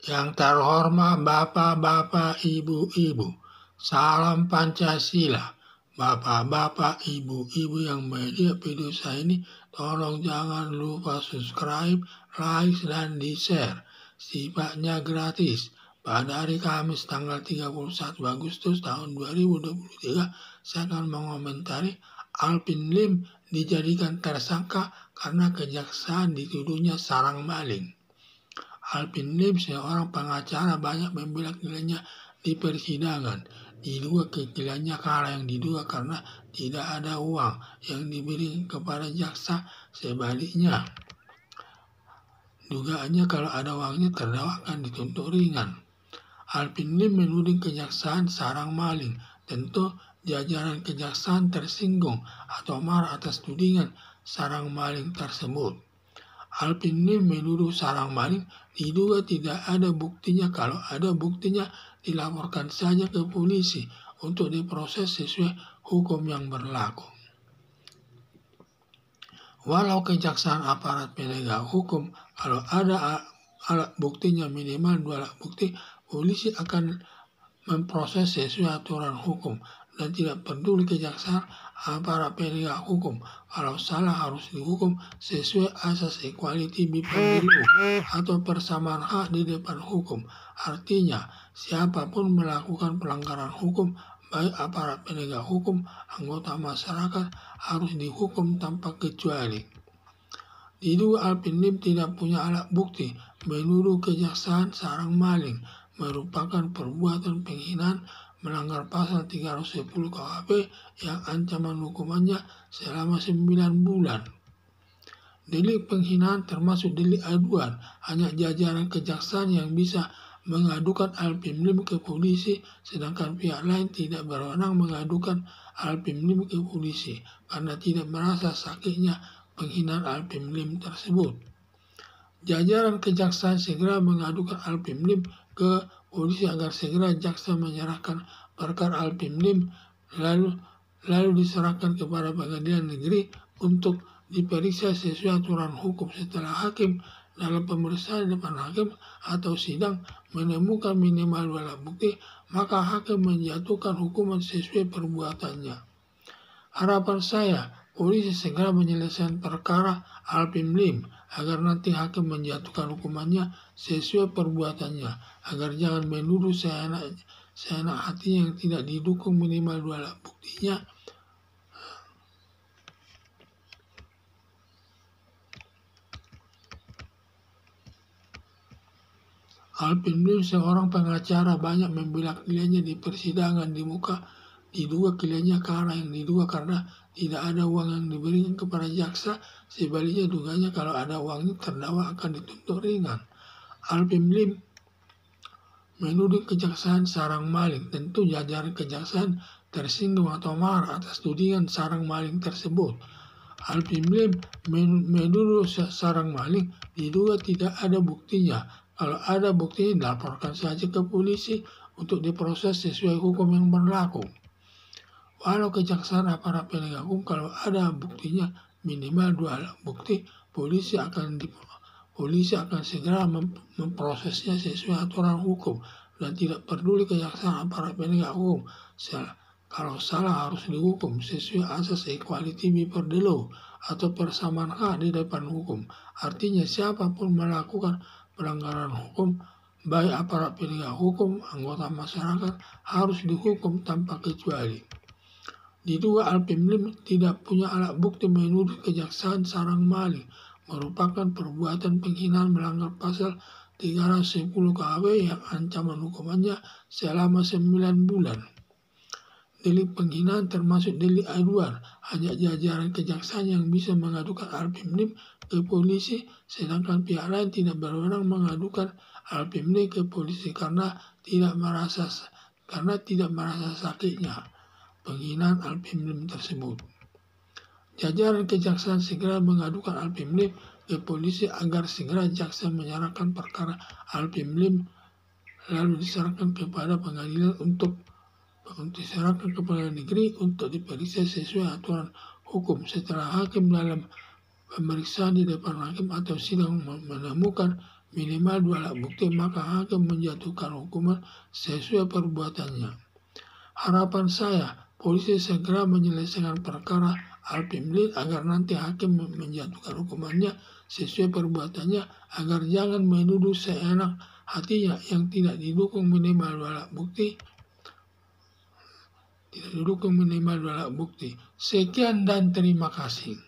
Yang terhormat Bapak-bapak, Ibu-ibu, salam Pancasila. Bapak-bapak, Ibu-ibu yang melihat video saya ini, tolong jangan lupa subscribe, like, dan di-share. Sifatnya gratis. Pada hari Kamis tanggal 31 Agustus tahun 2023, saya akan mengomentari Alvin Lim dijadikan tersangka karena kejaksaan dituduhnya sarang maling. Alvin Lim, seorang pengacara, banyak membela kliennya di persidangan. Diduga kliennya kalah yang diduga karena tidak ada uang yang diberi kepada jaksa. Sebaliknya, dugaannya kalau ada uangnya terdakwa akan dituntut ringan. Alvin Lim menuding kejaksaan sarang maling. Tentu jajaran kejaksaan tersinggung atau marah atas tudingan sarang maling tersebut. Alvin Lim menuduh sarang maling diduga tidak ada buktinya. Kalau ada buktinya, dilaporkan saja ke polisi untuk diproses sesuai hukum yang berlaku. Walau kejaksaan aparat penegak hukum, kalau ada alat buktinya minimal 2 alat bukti, polisi akan memproses sesuai aturan hukum dan tidak peduli kejaksaan aparat penegak hukum. Kalau salah harus dihukum sesuai asas equality before the law atau persamaan hak di depan hukum. Artinya, siapapun melakukan pelanggaran hukum, baik aparat penegak hukum, anggota masyarakat, harus dihukum tanpa kecuali. Diduga Alvin Lim tidak punya alat bukti, menuduh kejaksaan sarang maling merupakan perbuatan penghinaan melanggar pasal 310 KUHP yang ancaman hukumannya selama 9 bulan. Delik penghinaan termasuk delik aduan. Hanya jajaran kejaksaan yang bisa mengadukan Alvin Lim ke polisi, sedangkan pihak lain tidak berwenang mengadukan Alvin Lim ke polisi karena tidak merasa sakitnya penghinaan Alvin Lim tersebut. Jajaran kejaksaan segera mengadukan Alvin Lim ke polisi agar segera jaksa menyerahkan perkara Alvin Lim lalu diserahkan kepada pengadilan negeri untuk diperiksa sesuai aturan hukum. Setelah hakim dalam pemeriksaan depan hakim atau sidang menemukan minimal 2 alat bukti, maka hakim menjatuhkan hukuman sesuai perbuatannya. Harapan saya, polisi segera menyelesaikan perkara Alvin Lim agar nanti hakim menjatuhkan hukumannya sesuai perbuatannya, agar jangan menuduh seenak hati yang tidak didukung minimal 2 alat buktinya. Alvin Lim, seorang pengacara, banyak membela kliennya di persidangan. Diduga kliennya kalah yang diduga karena tidak ada uang yang diberikan kepada jaksa. Sebaliknya, duganya kalau ada uangnya terdakwa akan dituntut ringan. Alvin Lim menuduh kejaksaan sarang maling. Tentu jajaran kejaksaan tersinggung atau marah atas tudingan sarang maling tersebut. Alvin Lim menuduh sarang maling diduga tidak ada buktinya. Kalau ada bukti, dilaporkan saja ke polisi untuk diproses sesuai hukum yang berlaku. Walau kejaksaan aparat penegak hukum, kalau ada buktinya minimal 2 alat bukti, polisi akan segera memprosesnya sesuai aturan hukum dan tidak peduli kejaksaan aparat penegak hukum. Kalau salah harus dihukum sesuai asas equality before the law atau persamaan hak di depan hukum. Artinya, siapapun melakukan pelanggaran hukum, baik aparat penegak hukum, anggota masyarakat, harus dihukum tanpa kecuali. Diduga Alvin Lim tidak punya alat bukti, menuduh kejaksaan sarang maling merupakan perbuatan penghinaan melanggar pasal 310 KUHP yang ancaman hukumannya selama 9 bulan. Delik penghinaan termasuk delik aduan. Hanya jajaran kejaksaan yang bisa mengadukan Alvin Lim ke polisi, sedangkan pihak lain tidak berwenang mengadukan Alvin Lim ke polisi karena tidak merasa sakitnya penghinaan Alvin Lim tersebut. Jajaran kejaksaan segera mengadukan Alvin Lim ke polisi agar segera jaksa menyerahkan perkara Alvin Lim lalu diserahkan kepada pengadilan untuk diserahkan kepada negeri untuk diperiksa sesuai aturan hukum. Setelah hakim dalam pemeriksaan di depan hakim atau sidang menemukan minimal 2 alat bukti, maka hakim menjatuhkan hukuman sesuai perbuatannya. Harapan saya, polisi segera menyelesaikan perkara Alvin Lee agar nanti hakim menjatuhkan hukumannya sesuai perbuatannya, agar jangan menuduh seenak hatinya yang tidak didukung minimal 2 alat bukti. Sekian dan terima kasih.